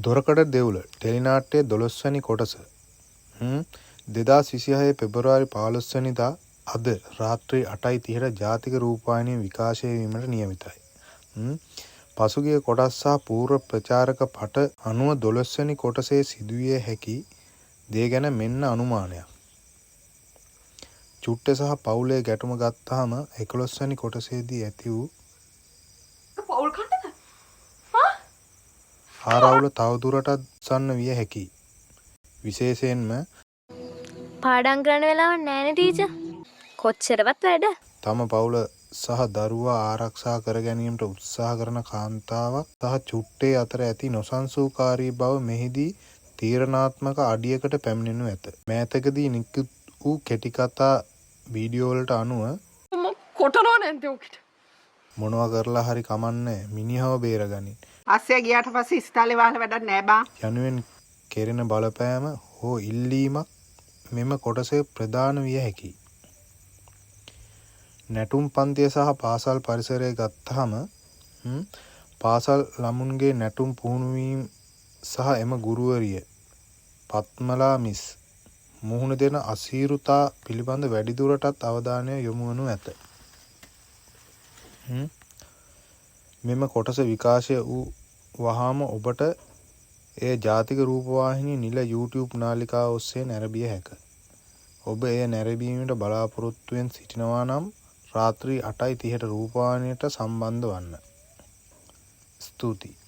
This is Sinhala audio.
දොරකඩ දෙවුල ටෙලිනාට්‍යයේ 12 වැනි කොටස 2026 පෙබරවාරි 15 වැනිදා අද රාත්‍රී 8:30ට ජාතික රූපවාහිනියේ විකාශය වීමට නියමිතයි. පසුගිය කොටස් සහ පූර්ව ප්‍රචාරක පට අනුව 12 වැනි කොටසේ සිදුවිය හැකි දේ ගැන මෙන්න අනුමානයක්. චුට්ටේ සහ පවුලේ ගැටුම ගත්තාම 11 වැනි කොටසේදී ඇති වූ පවුල් කණ්ඩද? ආරවුල තවදුරටත් සන්න විය හැකියි. විශේෂයෙන්ම පාඩම් කරන්න වෙලාවක් නැහැනේ ටීචර්. කොච්චරවත් වැඩ. තම පවුල සහ දරුවා ආරක්ෂා කර ගැනීමට උත්සාහ කරන කාන්තාවක් සහ චුට්ටේ අතර ඇති නොසන්සුන්කාරී බව මෙහිදී තීරණාත්මක අඩියකට පැමිණෙනු ඇත. මෑතකදී නිකුත් වූ කෙටි කතා වීඩියෝ වලට අනුව කොටනවා නැන්ද ඔකට. මොනවා කරලා හරි කමන්නේ මිනිහව බේරගනින්. අස්සය ගියාට පස්සේ ඉස්තාලේ වහලා වැඩක් නෑ බා. යනුවෙන් කෙරෙන බලපෑම හෝ ඉල්ලීමක් මෙම කොටසේ ප්‍රධාන විය හැකියි. නැටුම් පන්තිය සහ පාසල් පරිසරය ගත්තාම පාසල් ළමුන්ගේ නැටුම් පුහුණුවීම් සහ එම ගුරුවරිය පත්මලා මිස් මුහුණ දෙන අසීරුතා පිළිබඳ වැඩිදුරටත් අවධානය යොමු වනු ඇත. මෙම කොටස විකාශය වූ වහාම ඔබට එය ජාතික රූපවාහිනී නිල YouTube නාලිකාව ඔස්සේ නැරඹිය හැක. ඔබ එය නැරඹීමට බලාපොරොත්තුවෙන් සිටිනවා නම් රාත්‍රී 8:30ට රූපවාහිනියට සම්බන්ධ වන්න. ස්තුතියි.